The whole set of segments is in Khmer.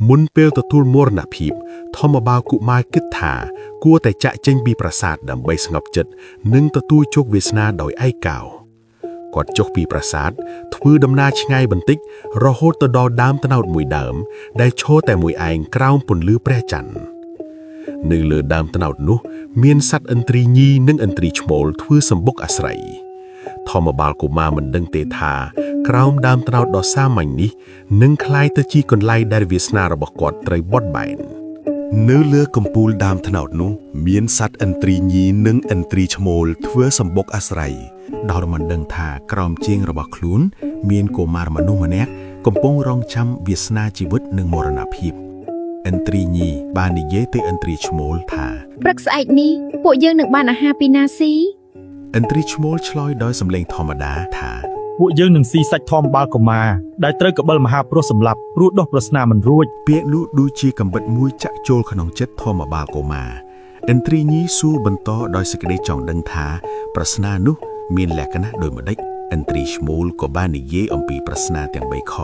មុនពេលទទួលមរណភាពធម្មបាលកុមារគិតថាគួរតែចាក់ចេញពីប្រាសាទដើម្បីស្ងប់ចិត្តនិងទទួលជោគវាសនាដោយឯកោគាត់ចុះពីប្រាសាទធ្វើដំណើរឆ្ងាយបន្តិចរហូតទៅដល់ដើមត្នោតមួយដើមដែលឈរតែមួយឯងក្រោមពន្លឺព្រះច័ន្ទនៅលើដើមត្នោតនោះមានសត្វឥន្ទ្រីញីនិងឥន្ទ្រីឈ្មោលធ្វើសម្បុកអាស្រ័យធម្មបាលកុមារមិនដឹងទេថាក្រោមដើមត្នោតដ៏សាមញ្ញនេះនឹងคล้ายទៅជាកន្លែងដែលវាសនារបស់គាត់ត្រូវបត់បែននៅលើកំពូលដើមត្នោតនោះមានសត្វឥន្ទ្រីញីនិងឥន្ទ្រីឈ្មោលធ្វើសម្បុកអាស្រ័យដោយមិនដឹងថាក្រោមជើងរបស់ខ្លួនមានកុមារមនុស្សម្នាក់កំពុងរងចាំវាសនាជីវិតនិងមរណភាពឥន្ទ្រីញីបាននិយាយទៅឥន្ទ្រីឈ្មោលថាព្រឹកស្អែកនេះពួកយើងនឹងបានអាហារពីណាស៊ីឥន្ទ្រីឈ្មោលឆ្លើយដោយសំឡេងធម្មតាថាពួកយើងនឹងស៊ីសាច់ធម្មបាលកុមារដែលត្រូវកបិលមហាព្រោះសម្លាប់ព្រោះដោះប្រស្នាមិនរួចពាក្យនោះដូចជាកំបិតមួយចាក់ចូលក្នុងចិត្តធម្មបាលកុមារឥន្ទ្រីញីសួរបន្តដោយសេចក្តីចង់ដឹងថាប្រស្នានោះមានលក្ខណៈដូចម្តេចឥន្ទ្រីឈ្មោលក៏បាននិយាយអំពីប្រស្នាទាំង3ខ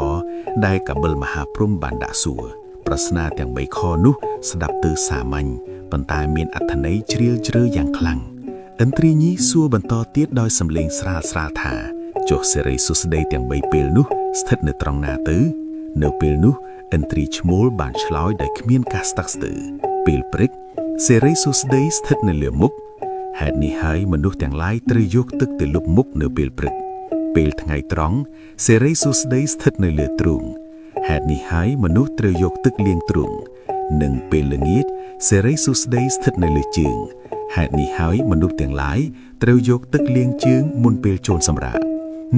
ដែលកបិលមហាព្រំបានដាក់សួរប្រស្នាទាំង3ខនោះស្ដាប់ទៅសាមញ្ញប៉ុន្តែមានអត្ថន័យជ្រាលជ្រៅយ៉ាងខ្លាំងឥន្ទ្រីញីសួរបន្តទៀតដោយសំឡេងស្រាលៗថាចុះសិរីសួស្តីទាំង3ពេលនោះស្ថិតនៅត្រង់ណាទៅនៅពេលនោះឥន្ទ្រីឈ្មោលបានឆ្លើយដោយគ្មានការស្តាក់ស្ទើរពេលព្រឹកសិរីសួស្តីស្ថិតនៅលើមុខហេតុនេះហើយមនុស្សទាំងឡាយត្រូវយកទឹកទៅលុបមុខនៅពេលព្រឹកពេលថ្ងៃត្រង់សិរីសួស្តីស្ថិតនៅលើទ្រូងហេតុនេះហើយមនុស្សត្រូវយកទឹកលាងទ្រូងនិងពេលល្ងាចសិរីសួស្តីស្ថិតនៅលើជើងហេតុនេះហើយមនុស្សទាំងឡាយត្រូវយកទឹកលាងជើងមុនពេលចូលសម្រាក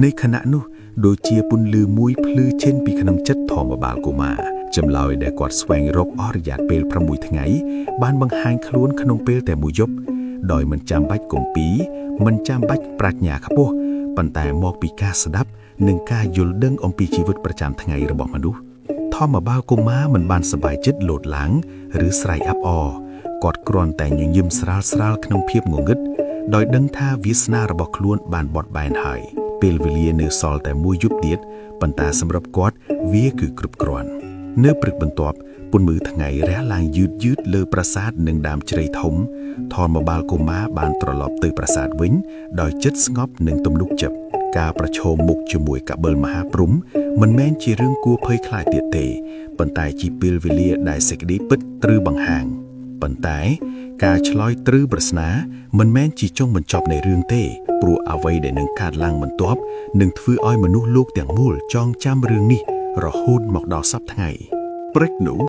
ในขณะនោះដូចជាពន្លឺមួយភ្លឺចេញពីក្នុងចិត្តធម្មបាលកុមារចម្លើយដែលគាត់ស្វែងរកអស់រយៈពេល6ថ្ងៃបានបង្ហាញខ្លួនក្នុងពេលតែមួយយប់ដោយមិនចាំបាច់គម្ពីរមិនចាំបាច់ប្រាជ្ញាខ្ពស់ប៉ុន្តែមកពីការស្ដាប់និងការយល់ដឹងអំពីជីវិតប្រចាំថ្ងៃរបស់មនុស្សធម្មបាលកុមារមិនបានសប្បាយចិត្តលោតឡើងឬស្រែកអាប់អរគាត់គ្រាន់តែញញឹមស្រាលៗក្នុងភាពងងឹតដោយដឹងថាវាសនារបស់ខ្លួនបានបត់បែនហើយពេលវេលានៅសល់តែមួយយប់ទៀតប៉ុន្តែសម្រាប់គាត់វាគឺគ្រប់គ្រាន់នៅព្រឹកបន្ទាប់ពន្លឺថ្ងៃរះឡើងយឺតលើប្រាសាទនិងដើមជ្រៃធំធម្មបាលកុមារបានត្រឡប់ទៅប្រាសាទវិញដោយចិត្តស្ងប់និងទំនុកចិត្តការប្រឈមមុខជាមួយកបិលមហាព្រំមិនមែនជារឿងគួរភ័យខ្លាចទៀតទេប៉ុន្តែជាពេលវេលាដែលសេចក្តីពិតត្រូវបង្ហាញប៉ុន្តែការឆ្លើយត្រូវប្រស្នាមិនមែនជាចុងបញ្ចប់នៃរឿងទេព្រោះអ្វីដែលនឹងកើតឡើងបន្ទាប់នឹងធ្វើឲ្យមនុស្សលោកទាំងមូលចងចាំរឿងនេះរហូតមកដល់សព្វថ្ងៃព្រឹកនោះ